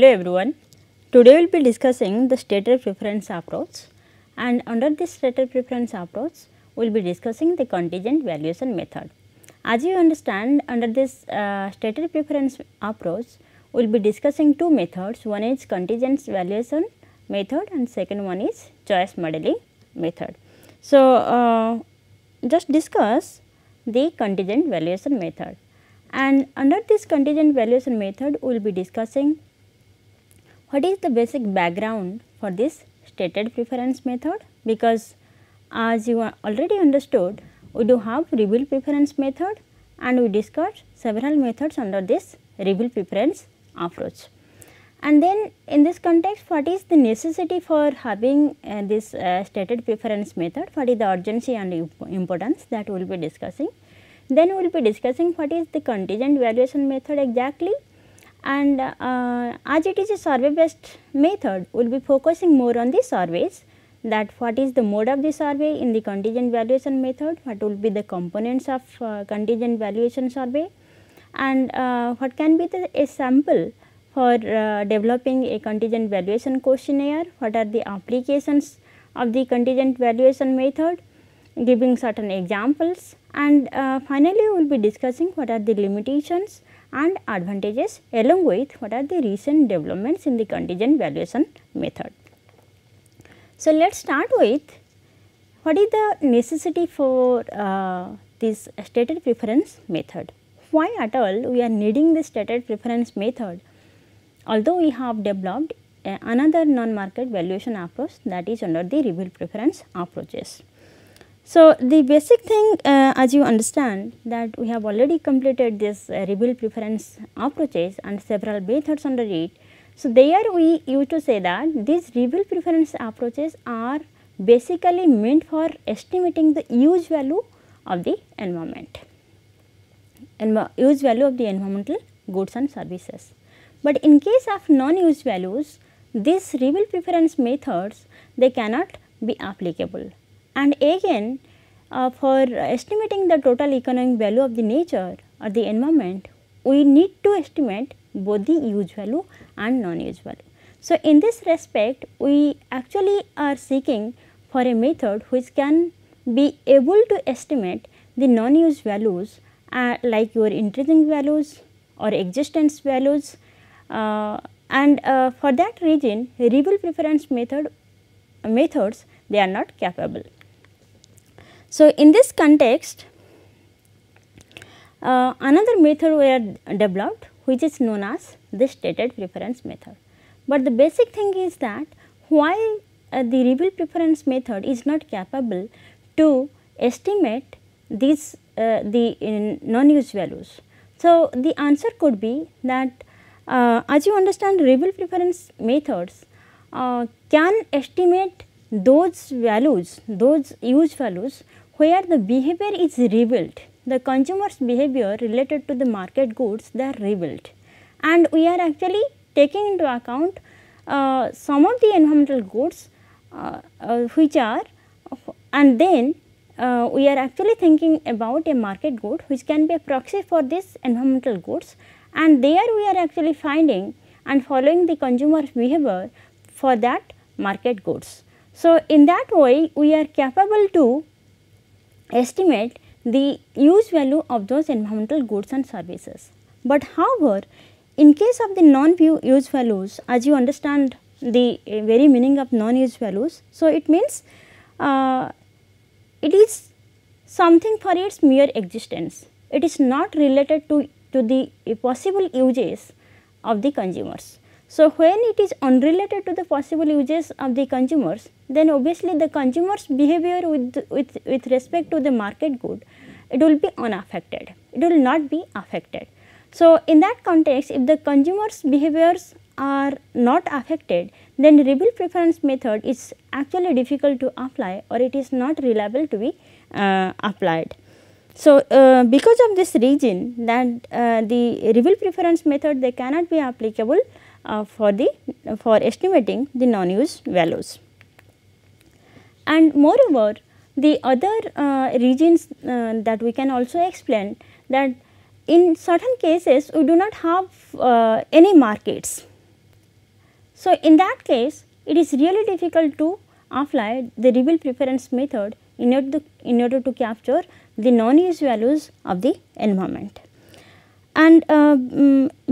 Hello everyone. Today we will be discussing the stated preference approach, and under this stated preference approach we will be discussing the contingent valuation method. As you understand, under this stated preference approach we will be discussing two methods. One is contingent valuation method and second one is choice modeling method. So, just discuss the contingent valuation method, and under this contingent valuation method we will be discussing what is the basic background for this stated preference method, because as you already understood, we do have reveal preference method and we discussed several methods under this reveal preference approach. And then in this context, what is the necessity for having this stated preference method, what is the urgency and importance, that we will be discussing. Then we will be discussing what is the contingent valuation method exactly, and as it is a survey based method, we will be focusing more on the surveys, that what is the mode of the survey in the contingent valuation method, what will be the components of contingent valuation survey, and what can be a sample for developing a contingent valuation questionnaire, what are the applications of the contingent valuation method, giving certain examples, and finally we will be discussing what are the limitations and advantages along with what are the recent developments in the contingent valuation method. So, let us start with what is the necessity for this stated preference method. Why at all we are needing this stated preference method, although we have developed another non-market valuation approach, that is under the reveal preference approaches. So, the basic thing as you understand, that we have already completed this reveal preference approaches and several methods under it. So, there we used to say that these reveal preference approaches are basically meant for estimating the use value of the environment, use value of the environmental goods and services. But in case of non-use values, these reveal preference methods, they cannot be applicable. And again, for estimating the total economic value of the nature or the environment, we need to estimate both the use value and non-use value. So, in this respect, we actually are seeking for a method which can be able to estimate the non-use values like your intrinsic values or existence values, and for that reason reveal preference methods they are not capable. So, in this context, another method we are developed, which is known as the stated preference method. But the basic thing is that why the reveal preference method is not capable to estimate these the non-use values. So, the answer could be that as you understand, reveal preference methods can estimate those values, those use values where the behavior is revealed, the consumer's behavior related to the market goods, they are revealed, and we are actually taking into account some of the environmental goods which are, and then we are actually thinking about a market good which can be a proxy for this environmental goods, and there we are actually finding and following the consumer's behavior for that market goods. So, in that way we are capable to estimate the use value of those environmental goods and services. But however, in case of the non-use values, as you understand the very meaning of non-use values, so it means it is something for its mere existence, it is not related to the possible uses of the consumers. So, when it is unrelated to the possible uses of the consumers, then obviously the consumer's behavior with respect to the market good, it will be unaffected, it will not be affected. So, in that context, if the consumer's behaviors are not affected, then reveal preference method is actually difficult to apply, or it is not reliable to be applied. So, because of this reason, that the reveal preference method, they cannot be applicable for estimating the non-use values. And moreover, the other reasons that we can also explain, that in certain cases we do not have any markets, So, in that case it is really difficult to apply the reveal preference method in order to capture the non-use values of the environment. And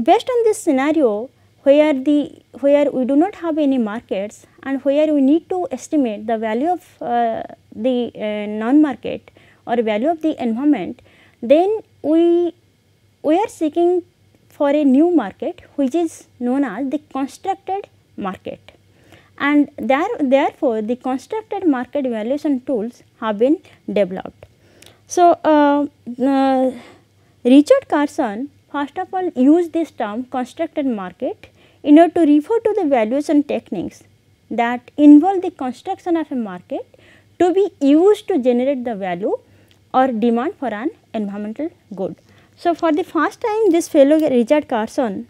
based on this scenario where we do not have any markets and where we need to estimate the value of the non-market or value of the environment, then we are seeking for a new market which is known as the constructed market, and therefore the constructed market evaluation tools have been developed. So, Richard Carson first of all used this term constructed market in order to refer to the valuation techniques that involve the construction of a market to be used to generate the value or demand for an environmental good. So, for the first time this fellow Richard Carson,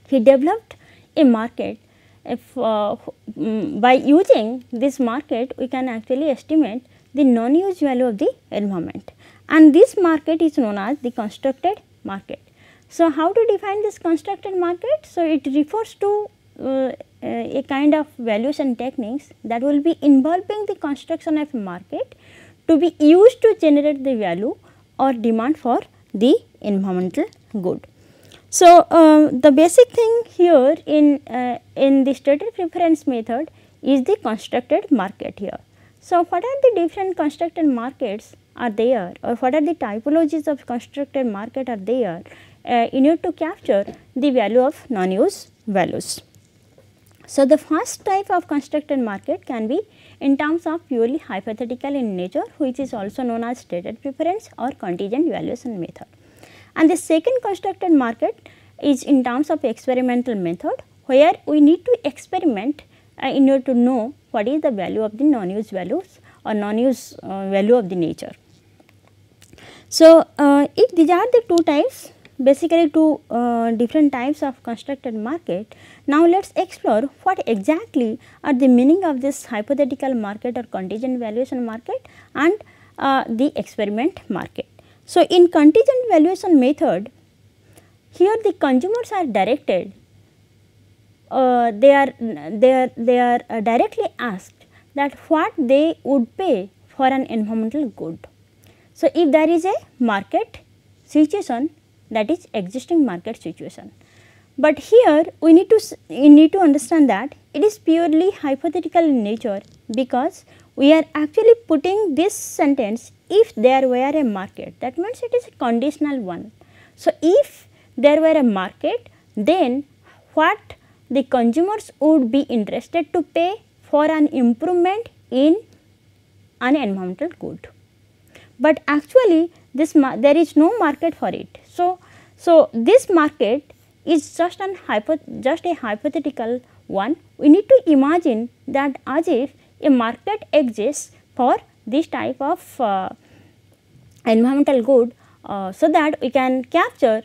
he developed a market. If by using this market we can actually estimate the non-use value of the environment, and this market is known as the constructed market. So, how to define this constructed market? So, it refers to a kind of valuation techniques that will be involving the construction of a market to be used to generate the value or demand for the environmental good. So, the basic thing here in the stated preference method is the constructed market here. So, what are the different constructed markets are there, or what are the typologies of constructed market are there in order to capture the value of non-use values. So, the first type of constructed market can be in terms of purely hypothetical in nature, which is also known as stated preference or contingent valuation method. And the second constructed market is in terms of experimental method, where we need to experiment in order to know what is the value of the non-use values or non-use value of the nature. So, if these are the two types, basically two different types of constructed market, now let us explore what exactly are the meaning of this hypothetical market or contingent valuation market and the experiment market. So, in contingent valuation method, here the consumers are directed, they are directly asked that what they would pay for an environmental good. So, if there is a market situation, that is existing market situation, but here we need to understand that it is purely hypothetical in nature, because we are actually putting this sentence if there were a market, that means it is a conditional one. So, if there were a market, then what the consumers would be interested to pay for an improvement in an environmental good, but actually this there is no market for it. So, this market is just a hypothetical one. We need to imagine that as if a market exists for this type of environmental good, so that we can capture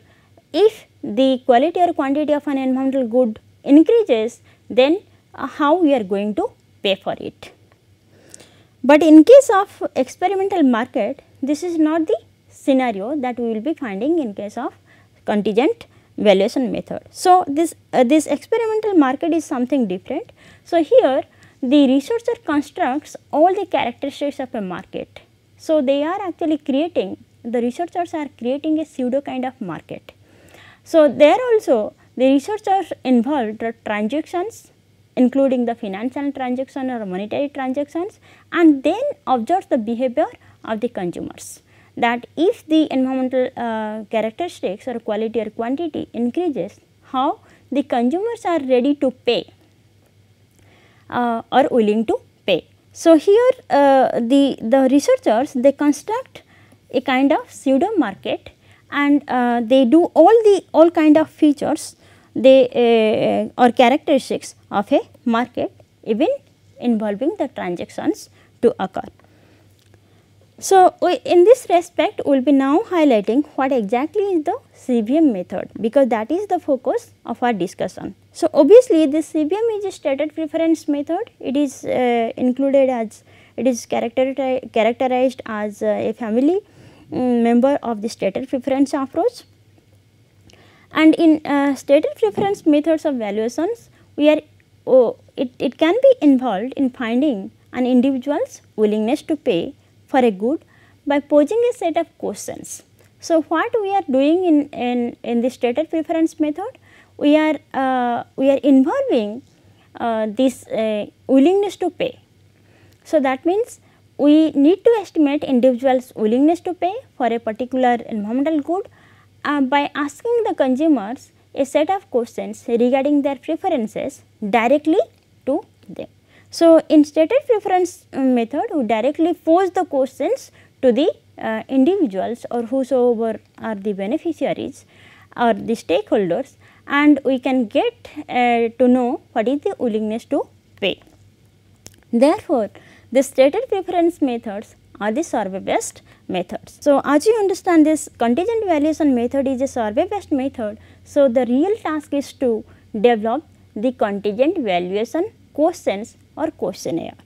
if the quality or quantity of an environmental good increases, then how we are going to pay for it. But in case of experimental market, this is not the scenario that we will be finding in case of contingent valuation method. So, this experimental market is something different. So, here the researcher constructs all the characteristics of a market. So, they are actually creating, the researchers are creating a pseudo kind of market. So, there also the researchers involved the transactions, including the financial transaction or monetary transactions, and then observes the behavior of the consumers, that if the environmental characteristics or quality or quantity increases, how the consumers are ready to pay or willing to pay. So, here the researchers, they construct a kind of pseudo market, and they do all kind of features they or characteristics of a market, even involving the transactions to occur. So, in this respect we will be now highlighting what exactly is the CVM method, because that is the focus of our discussion. So, obviously this CVM is a stated preference method. It is included as, it is characterized as a family member of the stated preference approach. And in stated preference methods of valuations, we are it can be involved in finding an individual's willingness to pay for a good by posing a set of questions. So, what we are doing in the stated preference method, we are involving this willingness to pay. So, that means we need to estimate individual's willingness to pay for a particular environmental good by asking the consumers a set of questions regarding their preferences directly to them. So, in stated preference method, we directly pose the questions to the individuals or whosoever are the beneficiaries or the stakeholders, and we can get to know what is the willingness to pay. Therefore, the stated preference methods are the survey based methods. So, as you understand, this contingent valuation method is a survey based method. So, the real task is to develop the contingent valuation questions or questionnaire.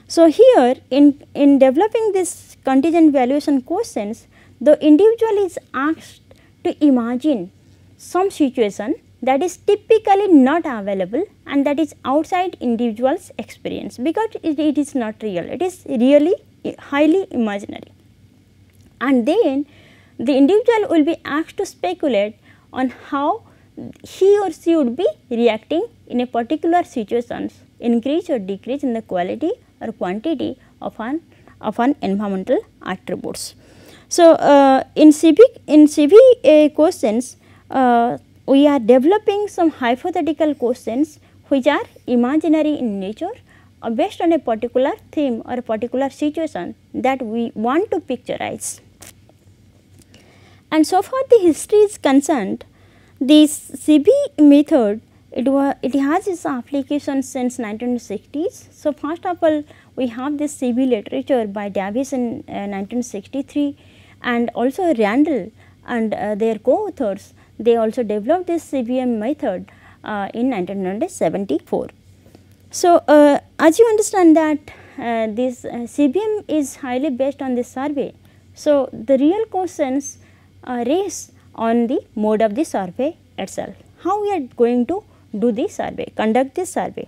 So, here in developing this contingent valuation questions, the individual is asked to imagine some situation that is typically not available and that is outside individual's experience, because it is not real, it is really highly imaginary. And then the individual will be asked to speculate on how he or she would be reacting in a particular situation, increase or decrease in the quality or quantity of an environmental attributes. So, in CV questions, we are developing some hypothetical questions which are imaginary in nature based on a particular theme or a particular situation that we want to picturize. And so far the history is concerned, this CV method it has its application since 1960s. So, first of all we have this CV literature by Davis in 1963, and also Randall and their co-authors, they also developed this CVM method in 1974. So, as you understand that this CVM is highly based on this survey. So, the real questions raise on the mode of the survey itself, how we are going to do the survey, conduct this survey.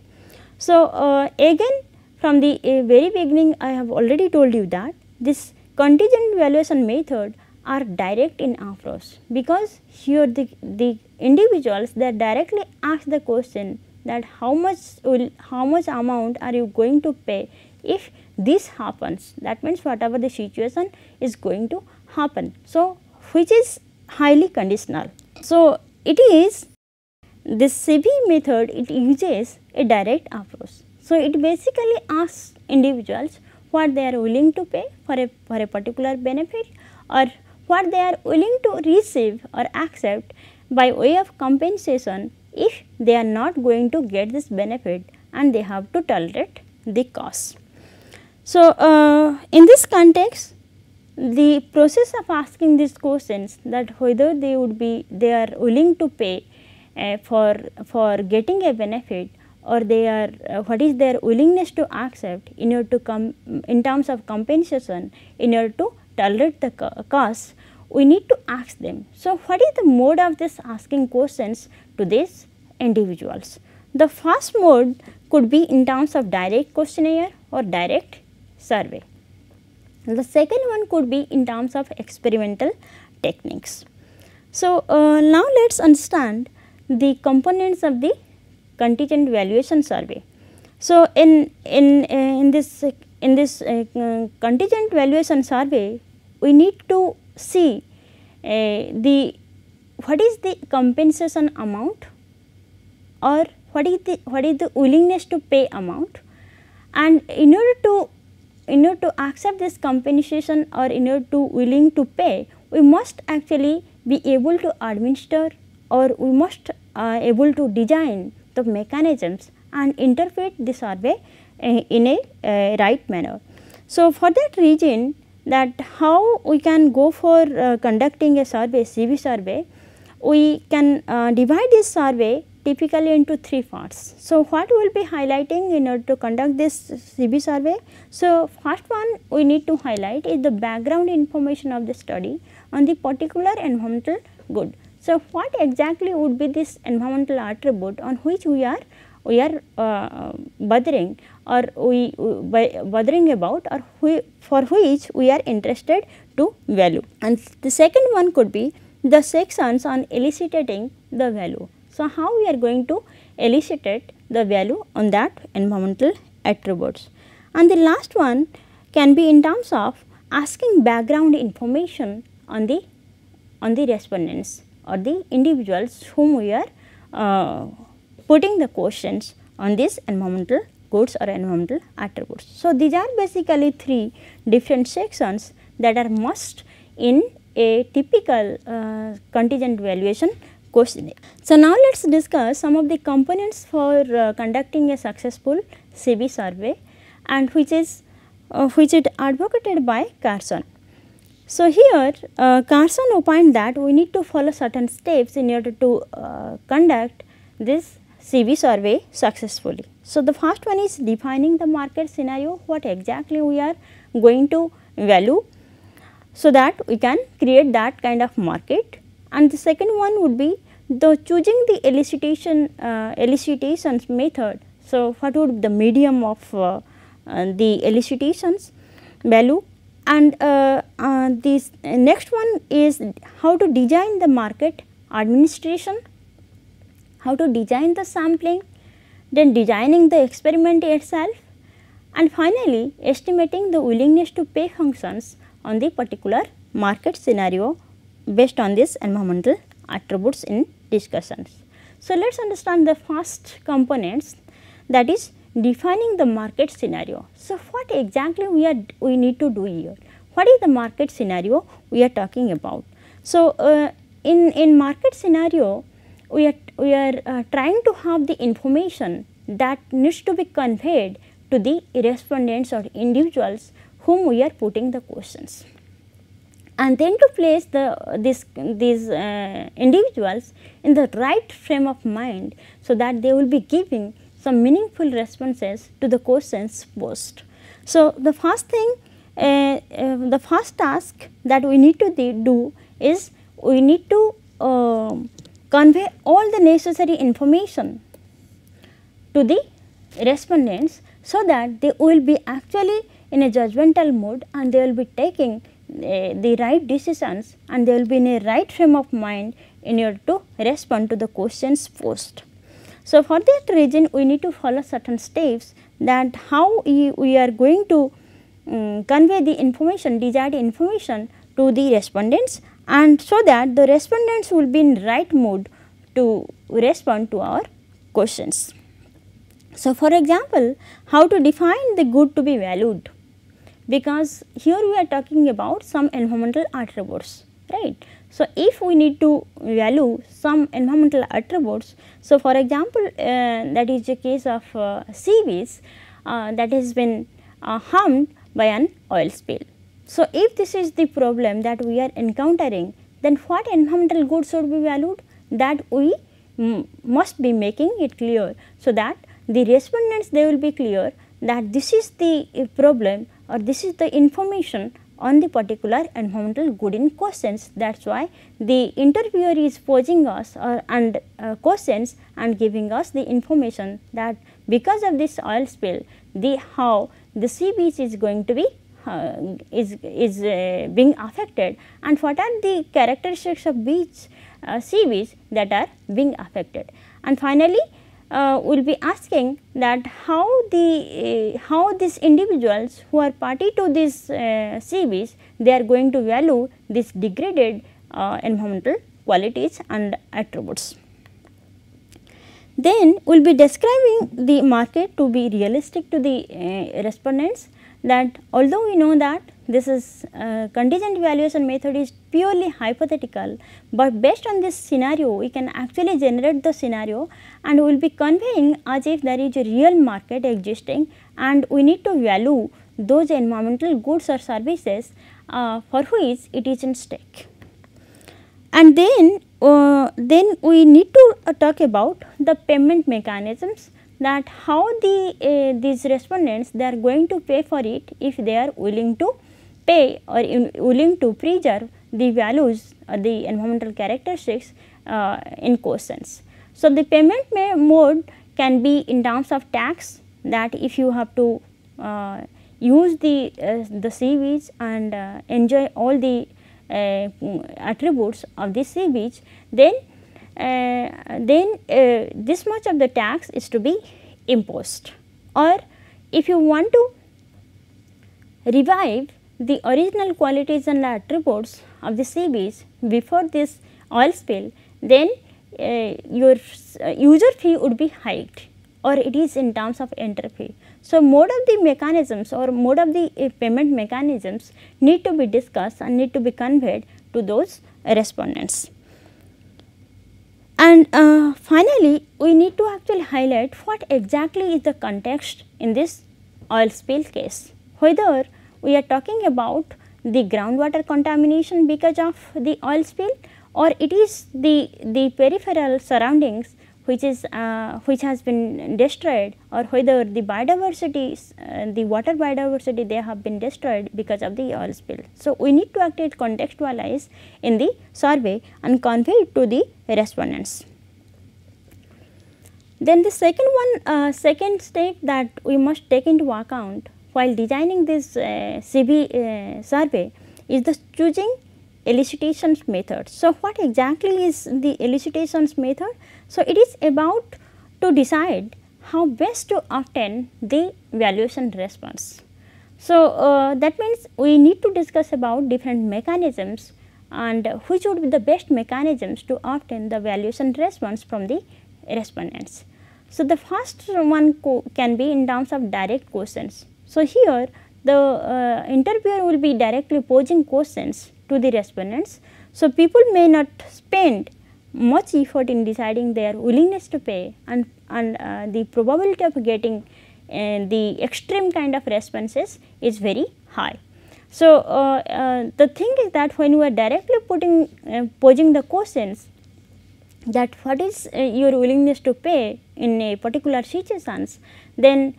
So, again from the very beginning I have already told you that this contingent valuation method are direct in approach, because here the individuals they directly ask the question that how much amount are you going to pay if this happens, that means whatever the situation is going to happen. So, which is highly conditional. So, it is this CV method, it uses a direct approach. So, it basically asks individuals what they are willing to pay for a particular benefit, or what they are willing to receive or accept by way of compensation if they are not going to get this benefit and they have to tolerate the cost. So, in this context, the process of asking these questions, that whether they are willing to pay for getting a benefit, or they are what is their willingness to accept in order to come in terms of compensation, in order to tolerate the cost, we need to ask them. So, what is the mode of this asking questions to these individuals? The first mode could be in terms of direct questionnaire or direct survey. The second one could be in terms of experimental techniques. So, now let us understand the components of the contingent valuation survey. So, in this contingent valuation survey, we need to see what is the compensation amount, or what is the willingness to pay amount, and in order to accept this compensation or in order to willing to pay, we must actually be able to administer, or we must able to design the mechanisms and interpret the survey in a right manner. So, for that reason, that how we can go for conducting a survey, CV survey, we can divide this survey typically into 3 parts. So, what we will be highlighting in order to conduct this CV survey? So, first one we need to highlight is the background information of the study on the particular environmental good. So, what exactly would be this environmental attribute on which we are we are bothering or bothering about, or for which we are interested to value. And the second one could be the sections on eliciting the value. So, how we are going to elicitate the value on that environmental attributes. And the last one can be in terms of asking background information on the respondents or the individuals whom we are putting the questions on these environmental goods or environmental attributes. So, these are basically 3 different sections that are must in a typical contingent valuation questionnaire. So, now let us discuss some of the components for conducting a successful CV survey, and which is advocated by Carson. So, here Carson opined that we need to follow certain steps in order to conduct this CV survey successfully. So, the first one is defining the market scenario, what exactly we are going to value, so that we can create that kind of market. And the second one would be the choosing the elicitations method. So, what would be the medium of the elicitations value, and this next one is how to design the market administration, how to design the sampling, then designing the experiment itself, and finally estimating the willingness to pay functions on the particular market scenario based on these environmental attributes in discussions. So, let us understand the first components, that is defining the market scenario. So, what exactly we need to do here? What is the market scenario we are talking about? So, in market scenario we are trying to have the information that needs to be conveyed to the respondents or individuals whom we are putting the questions, and then to place these individuals in the right frame of mind, so that they will be giving some meaningful responses to the questions posed. So, the first thing, the first task that we need to do is we need to convey all the necessary information to the respondents, so that they will be actually in a judgmental mood, and they will be taking the right decisions, and they will be in a right frame of mind in order to respond to the questions posed. So, for that reason we need to follow certain steps, that how we are going to convey the information, desired information to the respondents, and so that the respondents will be in right mood to respond to our questions. So, for example, how to define the good to be valued, because here we are talking about some environmental attributes, right. So, if we need to value some environmental attributes, so for example, that is the case of CVs that has been harmed by an oil spill. So, if this is the problem that we are encountering, then what environmental goods should be valued, that we must be making it clear, so that the respondents, they will be clear that this is the problem or this is the information on the particular environmental good in questions. That is why the interviewer is posing us questions and giving us the information that because of this oil spill, how the sea beach is going to be being affected, and what are the characteristics of sea beach that are being affected. And finally, we will be asking that how these individuals who are party to this sea beach, they are going to value this degraded environmental qualities and attributes. Then we will be describing the market to be realistic to the respondents, that although we know that this is contingent valuation method is purely hypothetical, but based on this scenario we can actually generate the scenario, and we will be conveying as if there is a real market existing, and we need to value those environmental goods or services for which it is in stake. And then we need to talk about the payment mechanisms, that how these respondents, they are going to pay for it if they are willing to pay or willing to preserve the values or the environmental characteristics in questions. So, the payment mode can be in terms of tax, that if you have to use the sea beach and enjoy all the attributes of the sea beach, then this much of the tax is to be imposed. Or if you want to revive the original qualities and attributes of the sea beach before this oil spill, then your user fee would be hiked, or it is in terms of enter fee. So, mode of the mechanisms or mode of the payment mechanisms need to be discussed and need to be conveyed to those respondents. And finally, we need to actually highlight what exactly is the context in this oil spill case, whether we are talking about the groundwater contamination because of the oil spill, or it is the peripheral surroundings which is which has been destroyed, or whether the biodiversity, the water biodiversity, they have been destroyed because of the oil spill. So, we need to actually contextualize in the survey and convey it to the respondents. Then the second step that we must take into account while designing this CV survey is the choosing elicitations method. So, what exactly is the elicitations method? So, it is about to decide how best to obtain the valuation response. So, that means we need to discuss about different mechanisms and which would be the best mechanisms to obtain the valuation response from the respondents. So, the first one can be in terms of direct questions. So, here the interviewer will be directly posing questions to the respondents. So, people may not spend much effort in deciding their willingness to pay, and the probability of getting the extreme kind of responses is very high. So, the thing is that when you are directly posing the questions, that what is your willingness to pay in a particular situations, then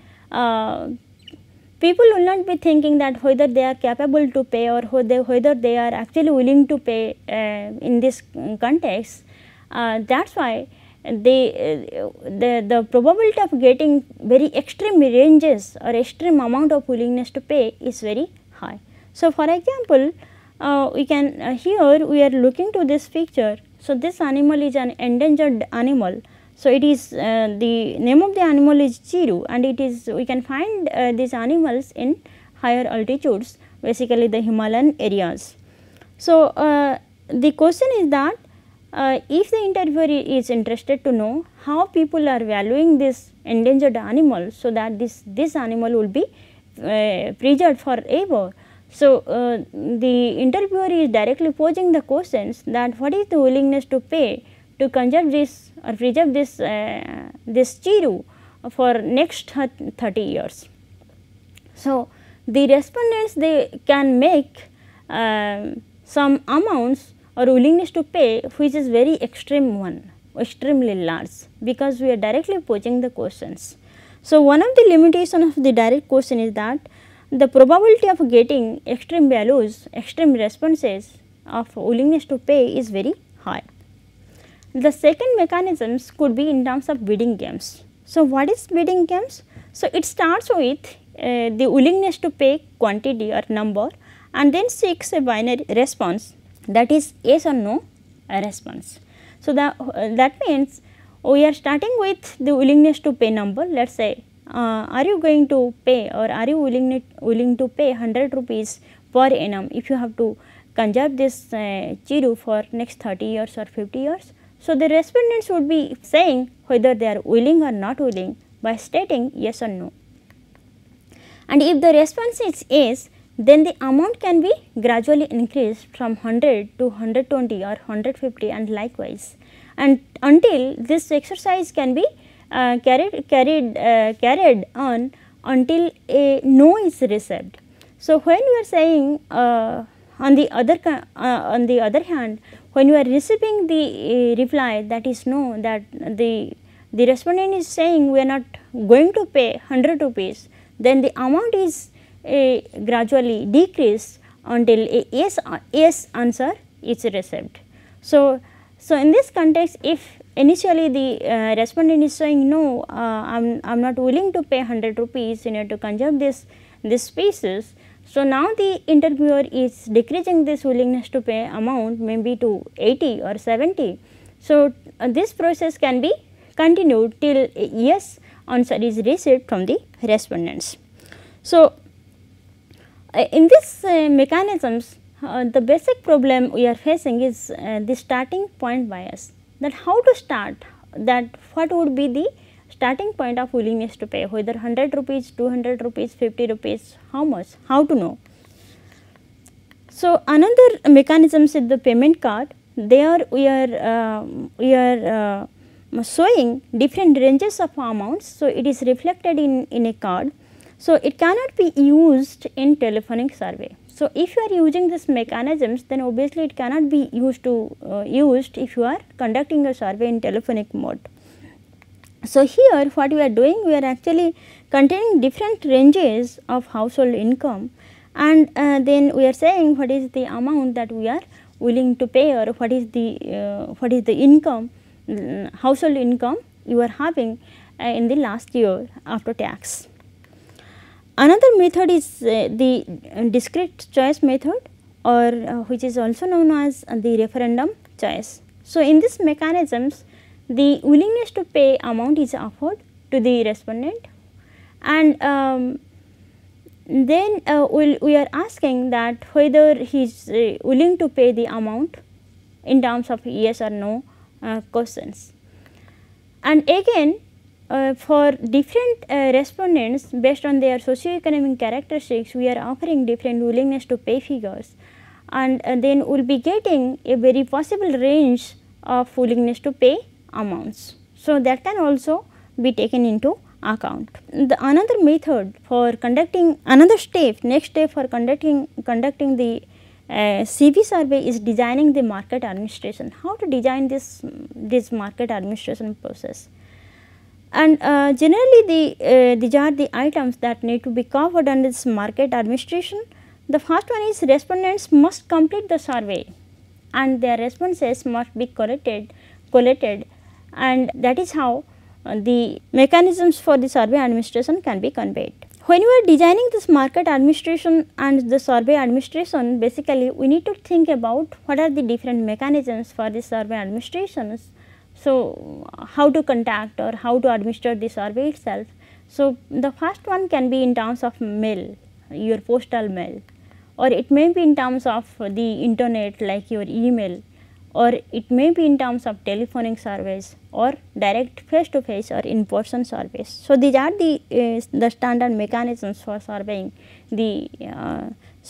people will not be thinking that whether they are capable to pay or whether they are actually willing to pay in this context. That is why the probability of getting very extreme ranges or extreme amount of willingness to pay is very high. So, for example, we can here we are looking to this picture. So, this animal is an endangered animal. So, it is the name of the animal is chiru, and it is we can find these animals in higher altitudes, basically the Himalayan areas. So, the question is that if the interviewer is interested to know how people are valuing this endangered animal, so that this animal will be preserved forever. So, the interviewer is directly posing the questions that what is the willingness to pay to conserve this or preserve this chiru for next 30 years. So, the respondents, they can make some amounts or willingness to pay which is very extreme one, extremely large, because we are directly posing the questions. So, one of the limitations of the direct question is that the probability of getting extreme values, extreme responses of willingness to pay is very high. The second mechanisms could be in terms of bidding games. So, what is bidding games? So, it starts with the willingness to pay quantity or number, and then seeks a binary response, that is yes or no response. So, that means we are starting with the willingness to pay number. Let us say are you going to pay, or are you willing to pay 100 rupees per annum if you have to conserve this chiru for next 30 years or 50 years. So, the respondents would be saying whether they are willing or not willing by stating yes or no. And if the response is yes, then the amount can be gradually increased from 100 to 120 or 150 and likewise, and until this exercise can be carried on until a no is received. So, when you are saying on the other hand, when you are receiving the reply that is no, that the respondent is saying we are not going to pay 100 rupees, then the amount is gradually decreased until a yes answer is received. So, in this context, if initially the respondent is saying no, I am not willing to pay 100 rupees in order to conserve this species. So, now the interviewer is decreasing this willingness to pay amount maybe to 80 or 70. So, this process can be continued till yes answer is received from the respondents. So, in this mechanisms, the basic problem we are facing is the starting point bias, that how to start, that what would be the starting point of willingness to pay, whether 100 rupees, 200 rupees, 50 rupees, how much, how to know. So, another mechanisms is the payment card. There we are showing different ranges of amounts. So, it is reflected in a card. So, it cannot be used in telephonic survey. So, if you are using this mechanisms, then obviously it cannot be used if you are conducting a survey in telephonic mode. So, here what we are doing, we are actually containing different ranges of household income, and then we are saying what is the amount that we are willing to pay, or what is the income, household income you are having in the last year after tax. Another method is the discrete choice method, or which is also known as the referendum choice. So, in this mechanisms, the willingness to pay amount is offered to the respondent, and then we are asking that whether he is willing to pay the amount in terms of yes or no questions. And again, for different respondents based on their socio-economic characteristics, we are offering different willingness to pay figures, and then we will be getting a very possible range of willingness to pay amounts. So, that can also be taken into account. The another method for conducting, another step, next step for conducting the CV survey is designing the market administration. How to design this market administration process? And generally these are the items that need to be covered under this market administration. The first one is respondents must complete the survey and their responses must be collated, and that is how the mechanisms for the survey administration can be conveyed. When you are designing this market administration and the survey administration, basically we need to think about what are the different mechanisms for the survey administrations. So, how to contact or how to administer the survey itself. So, the first one can be in terms of mail, your postal mail, or it may be in terms of the internet like your email, or it may be in terms of telephonic surveys or direct face to face or in person surveys. So, these are the standard mechanisms for surveying the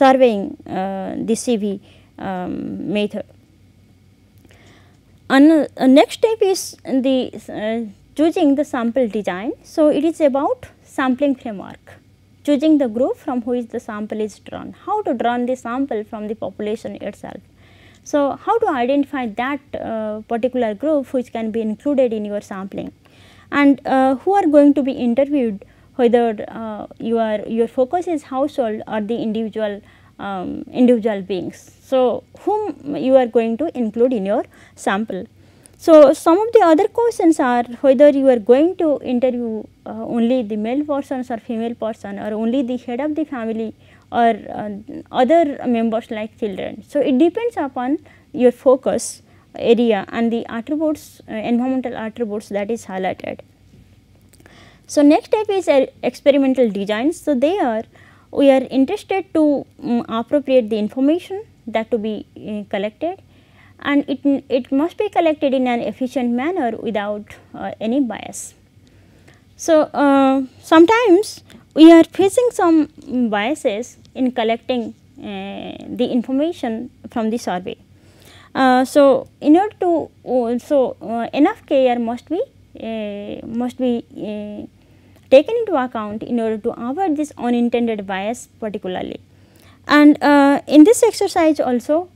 CV method. Next step is the choosing the sample design. So, it is about sampling framework, choosing the group from which the sample is drawn, how to draw the sample from the population itself. So, how to identify that particular group which can be included in your sampling, and who are going to be interviewed, whether your focus is household or the individual beings. So, whom you are going to include in your sample. So, some of the other questions are whether you are going to interview only the male persons or female person, or only the head of the family, or other members like children. So, it depends upon your focus area and the attributes, environmental attributes that is highlighted. So, next step is experimental design. So, there we are interested to appropriate the information that to be collected, and it must be collected in an efficient manner without any bias. So, sometimes we are facing some biases in collecting the information from the survey. So, in order to enough care must be taken into account in order to avoid this unintended bias particularly. And in this exercise also,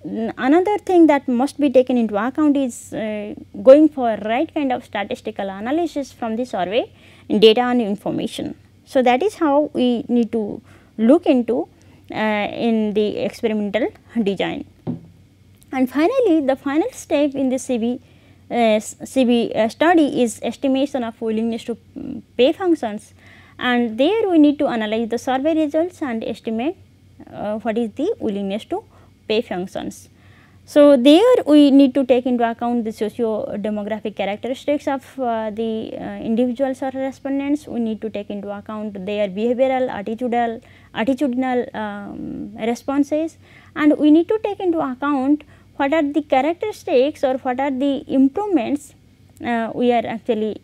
another thing that must be taken into account is going for right kind of statistical analysis from the survey data and information. So, that is how we need to look into in the experimental design. And finally, the final step in the CV CB study is estimation of willingness to pay functions, and there we need to analyze the survey results and estimate what is the willingness to pay functions. So, there we need to take into account the socio-demographic characteristics of the individuals or respondents. We need to take into account their behavioral, attitudinal responses, and we need to take into account what are the characteristics or what are the improvements we are actually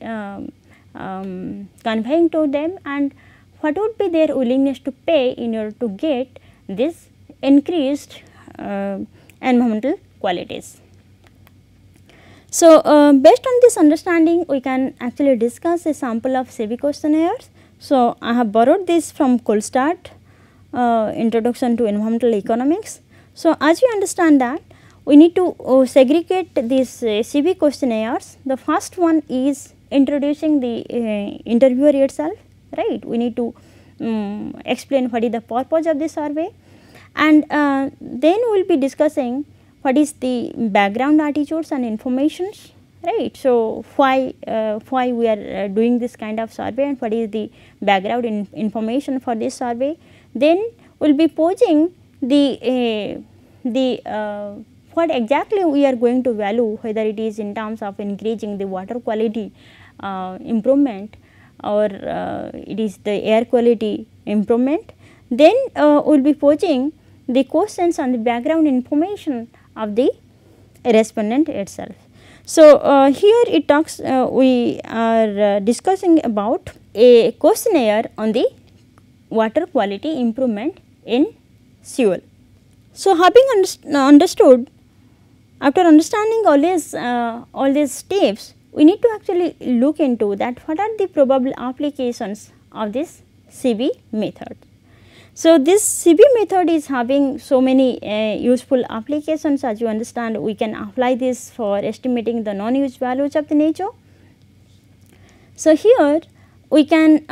conveying to them, and what would be their willingness to pay in order to get this increased environmental qualities. So, based on this understanding, we can actually discuss a sample of CB questionnaires. So, I have borrowed this from Coldstart, Introduction to Environmental Economics. So, as you understand that we need to segregate these CB questionnaires. The first one is introducing the interviewer itself, right. We need to explain what is the purpose of the survey, and then we will be discussing what is the background attitudes and informations, right. So, why we are doing this kind of survey and what is the background information for this survey. Then we will be posing the what exactly we are going to value, whether it is in terms of increasing the water quality improvement or it is the air quality improvement. Then we will be posing the questions on the background information of the respondent itself. So, here it talks we are discussing about a questionnaire on the water quality improvement in Seoul. So, having understood, after understanding all these steps, we need to actually look into that what are the probable applications of this CB method. So, this CB method is having so many useful applications. As you understand, we can apply this for estimating the non-use values of the nature. So, here we can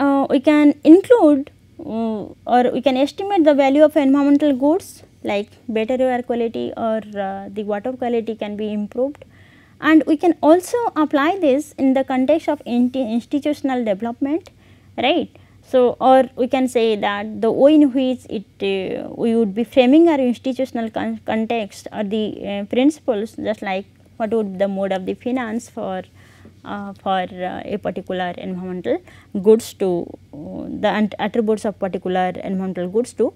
include or we can estimate the value of environmental goods like better air quality or the water quality can be improved, and we can also apply this in the context of institutional development, right. So, or we can say that the way in which we would be framing our institutional context or the principles, just like what would be the mode of the finance for a particular environmental goods to the attributes of particular environmental goods to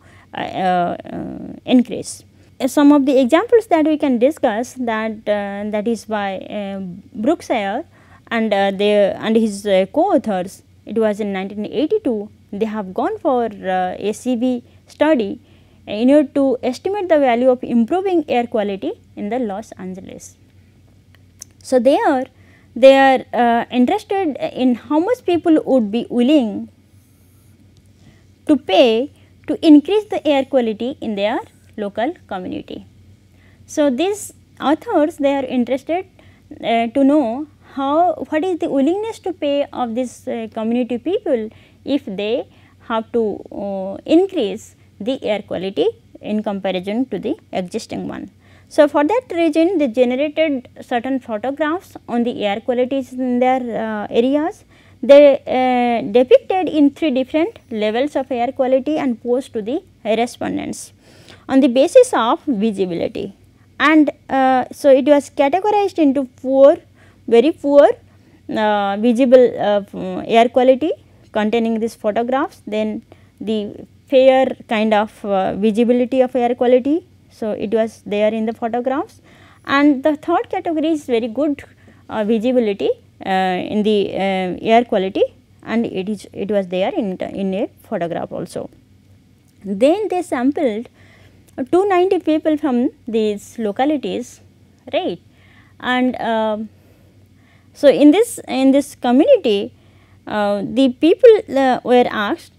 increase. Some of the examples that we can discuss that is by Brookshire and his co-authors. It was in 1982. They have gone for a CB study in order to estimate the value of improving air quality in the Los Angeles. So, they are interested in how much people would be willing to pay to increase the air quality in their local community. So, these authors, they are interested to know what is the willingness to pay of this community people if they have to increase the air quality in comparison to the existing one. So, for that reason they generated certain photographs on the air qualities in their areas. They depicted in 3 different levels of air quality and posed to the respondents on the basis of visibility, and so it was categorized into 4 very poor visible air quality containing these photographs, then the fair kind of visibility of air quality. So, it was there in the photographs, and the third category is very good visibility in the air quality, and it was there in a photograph also. Then they sampled 290 people from these localities, right, and so in this community the people were asked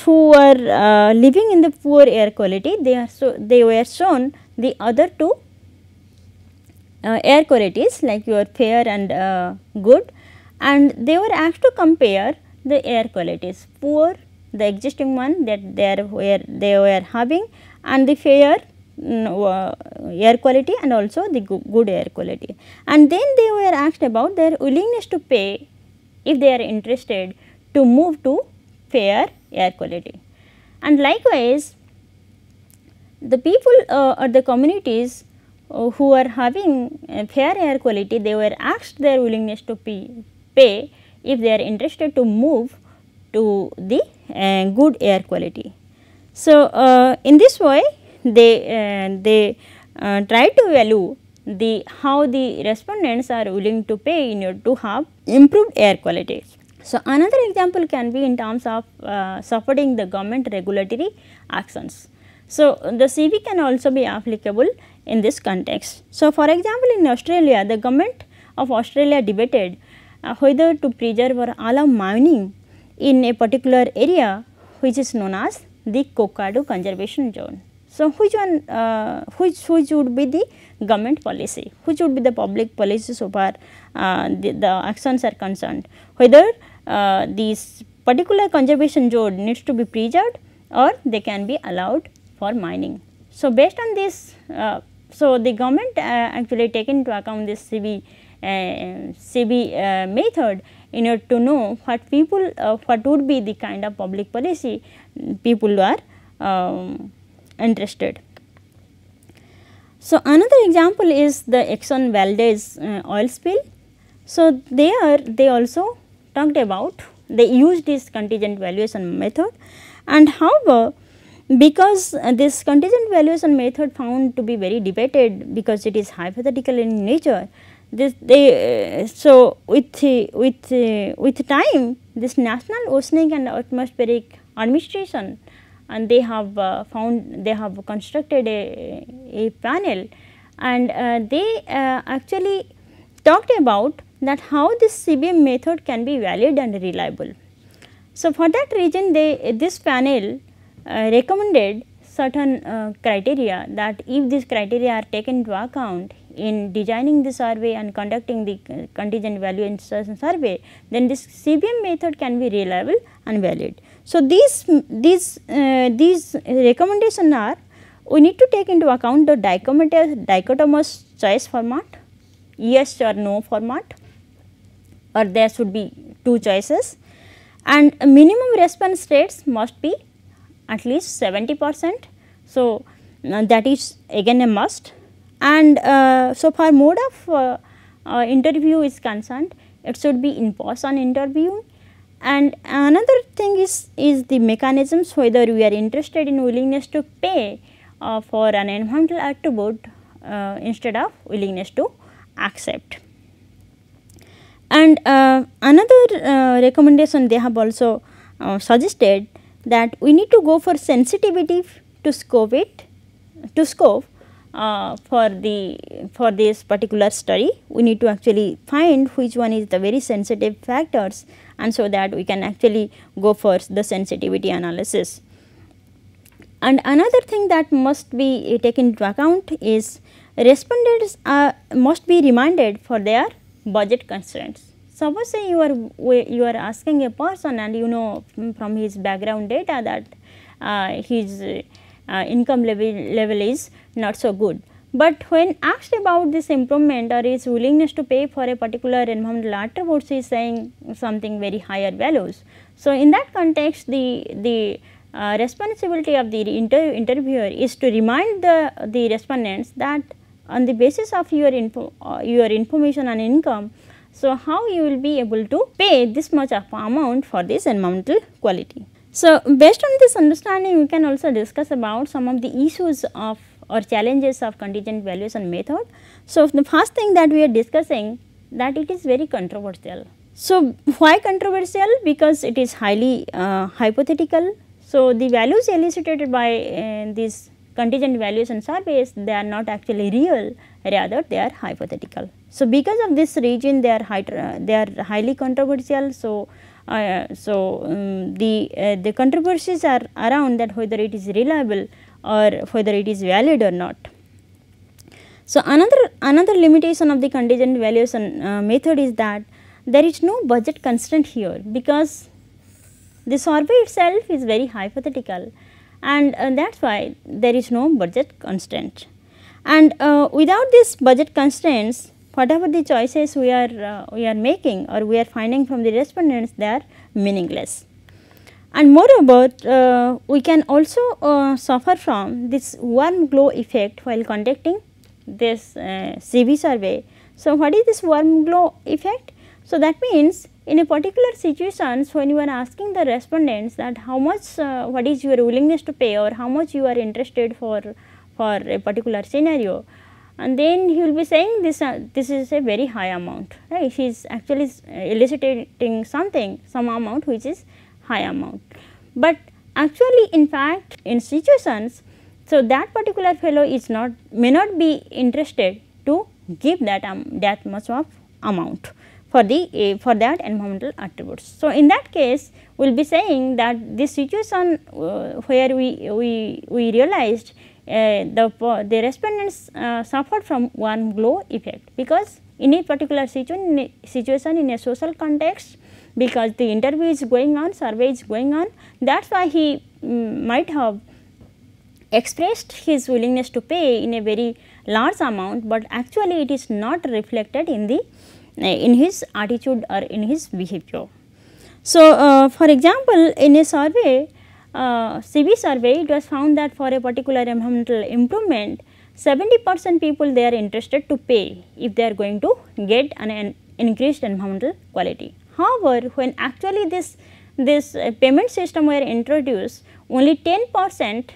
who were living in the poor air quality. They were shown the other 2 air qualities like your fair and good, and they were asked to compare the air qualities, poor the existing one that they were having, and the fair air quality and also the good air quality. And then they were asked about their willingness to pay if they are interested to move to fair air quality. And likewise, the people or the communities who are having fair air quality, they were asked their willingness to pay if they are interested to move to the good air quality. So, in this way they try to value the how the respondents are willing to pay in order to have improved air quality. So, another example can be in terms of supporting the government regulatory actions. So, the CV can also be applicable in this context. So, for example, in Australia, the government of Australia debated whether to preserve or allow mining in a particular area which is known as the Contd conservation zone. So, which one which would be the government policy, which would be the public policy so far the actions are concerned, whether this particular conservation zone needs to be preserved or they can be allowed for mining. So, based on this, so the government actually take into account this CV method in order to know what people what would be the kind of public policy people are interested. So, another example is the Exxon Valdez oil spill. So, there they also talked about, they used this contingent valuation method, and however, because this contingent valuation method found to be very debated because it is hypothetical in nature, this they so with time this National Oceanic and Atmospheric Administration, and they have constructed a panel, and they actually talked about that how this CBM method can be valid and reliable. So, for that reason this panel recommended certain criteria, that if these criteria are taken into account in designing the survey and conducting the contingent valuation survey, then this CBM method can be reliable and valid. So, these recommendations are, we need to take into account the dichotomous choice format, yes or no format, or there should be two choices, and minimum response rates must be at least 70%. So, that is again a must, and so for mode of interview is concerned, it should be in person interview. And another thing is the mechanisms, whether we are interested in willingness to pay for an environmental attribute instead of willingness to accept. And another recommendation they have also suggested that we need to go for sensitivity to scope for this particular study. We need to actually find which one is the very sensitive factors, and so that we can actually go for the sensitivity analysis. And another thing that must be taken into account is respondents must be reminded for their budget constraints. Suppose say you are asking a person, and you know from his background data that his income level is not so good, but when asked about this improvement or his willingness to pay for a particular environmental attributes, he is saying something very higher values. So, in that context the responsibility of the interviewer is to remind the respondents that on the basis of your information and income, so how you will be able to pay this much of amount for this environmental quality. So, based on this understanding, we can also discuss about some of the issues of or challenges of contingent valuation method. So, the first thing that we are discussing, that it is very controversial. So, why controversial? Because it is highly hypothetical. So, the values elicited by this contingent valuation surveys, they are not actually real, rather they are hypothetical. So, because of this reason they are highly controversial. So, the controversies are around that whether it is reliable or whether it is valid or not. So, another limitation of the contingent valuation method is that there is no budget constraint here, because the survey itself is very hypothetical, and that is why there is no budget constraint. And without these budget constraints, whatever the choices we are making or we are finding from the respondents, they are meaningless. And moreover, we can also suffer from this warm glow effect while conducting this CV survey. So, what is this warm glow effect? So, that means in a particular situations, when you are asking the respondents that how much what is your willingness to pay or how much you are interested for a particular scenario, and then he will be saying this is a very high amount, right. He is actually eliciting some amount which is high amount, but actually in fact in situations, so that particular fellow is may not be interested to give that much of amount for that environmental attributes. So, in that case we will be saying that this situation where we realized the respondents suffered from warm glow effect, because in a particular situation in a social context, because the interview is going on, survey is going on, that is why he might have expressed his willingness to pay in a very large amount, but actually it is not reflected in his attitude or in his behavior. So, for example, in a survey CV survey, it was found that for a particular environmental improvement, 70% people they are interested to pay if they are going to get an increased environmental quality. However, when actually this payment system were introduced, only 10%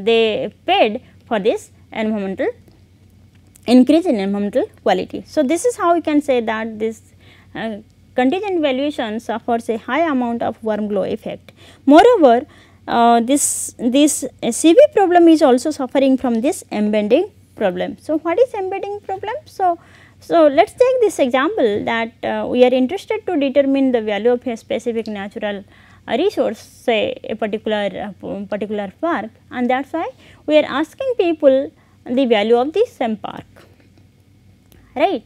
they paid for this environmental increase in environmental quality. So, this is how we can say that this contingent valuation suffers a high amount of warm glow effect. Moreover, this CV problem is also suffering from this embedding problem. So, what is embedding problem? So let us take this example that we are interested to determine the value of a specific natural resource, say a particular park, and that is why we are asking people the value of the same park, right.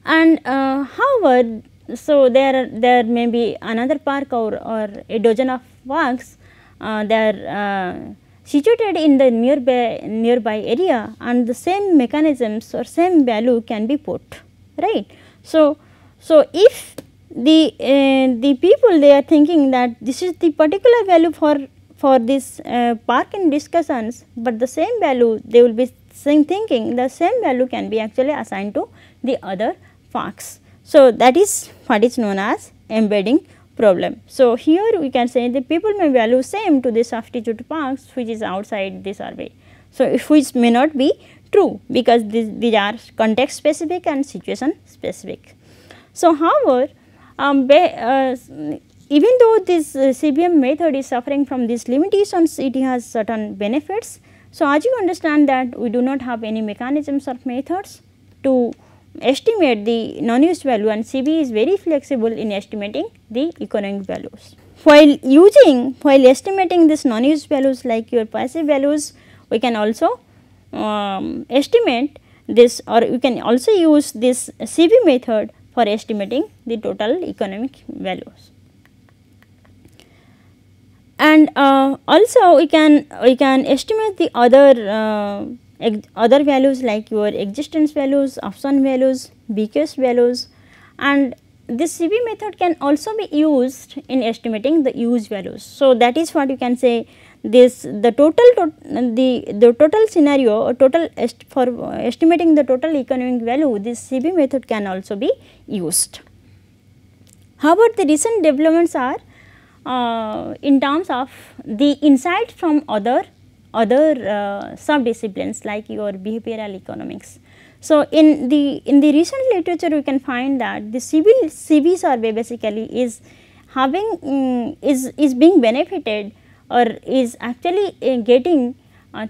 And however, so there may be another park or a dozen of parks they are situated in the nearby area, and the same mechanisms or same value can be put, right. So if the people they are thinking that this is the particular value for this park in discussions, but the same value they will be thinking the same value can be actually assigned to the other parks. So, that is what is known as embedding problem. So, here we can say the people may value same to the substitute parks which is outside the survey. So, which may not be true, because these are context specific and situation specific. So, however, even though this CVM method is suffering from these limitations, it has certain benefits. So, as you understand that we do not have any mechanisms or methods to estimate the non-used value, and CV is very flexible in estimating the economic values. While estimating this non-used values like your passive values, we can also estimate this, or we can also use this CV method for estimating the total economic values. And also we can estimate the other values like your existence values, option values, BQS values, and this CV method can also be used in estimating the use values. So, that is what you can say the total scenario or for estimating the total economic value, this CV method can also be used. However, the recent developments are in terms of the insight from other sub-disciplines like your behavioral economics. So, in the recent literature we can find that the CV survey basically is having is being benefited or is actually getting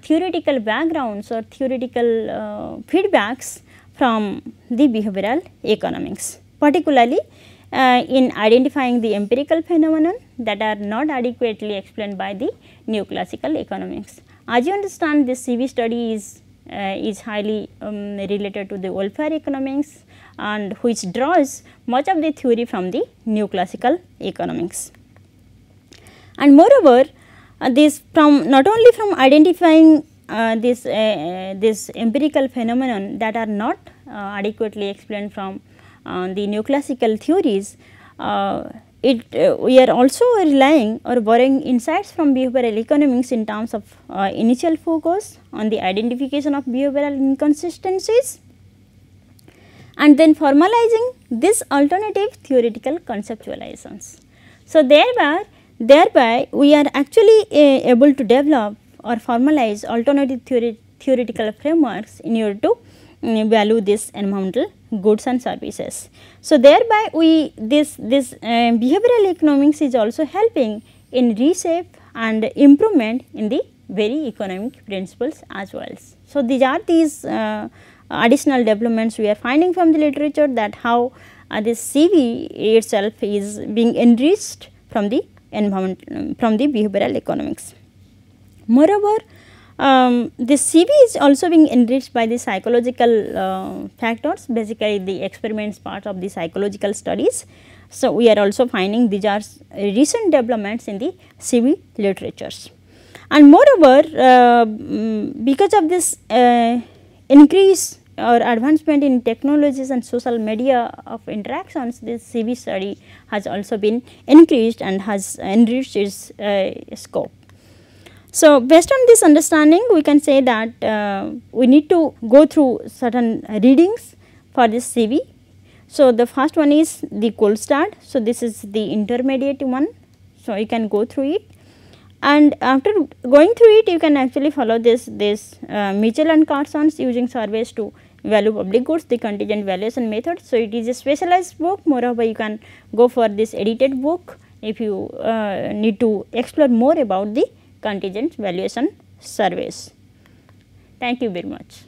theoretical backgrounds or theoretical feedbacks from the behavioral economics, particularly in identifying the empirical phenomenon that are not adequately explained by the neoclassical economics. As you understand, this CV study is highly related to the welfare economics, and which draws much of the theory from the neoclassical economics. And moreover, this from not only from identifying this empirical phenomenon that are not adequately explained from the neoclassical theories, we are also relying or borrowing insights from behavioral economics in terms of initial focus on the identification of behavioral inconsistencies and then formalizing this alternative theoretical conceptualizations. So, thereby we are actually able to develop or formalize alternative theoretical frameworks in order to value this environmental goods and services. So, thereby this behavioral economics is also helping in reshape and improvement in the very economic principles as well. So, these are additional developments we are finding from the literature, that how this CV itself is being enriched from the environment, from the behavioral economics. Moreover, this CV is also being enriched by the psychological factors, basically the experiments part of the psychological studies. So, we are also finding these are recent developments in the CV literatures. And moreover, because of this increase or advancement in technologies and social media of interactions, this CV study has also been increased and has enriched its scope. So, based on this understanding, we can say that we need to go through certain readings for this CV. So, the first one is the cold start. So, this is the intermediate one. So, you can go through it, and after going through it, you can actually follow this Mitchell and Carson's using surveys to value public goods, the contingent valuation method. So, it is a specialized book. Moreover, you can go for this edited book if you need to explore more about the contingent valuation surveys. Thank you very much.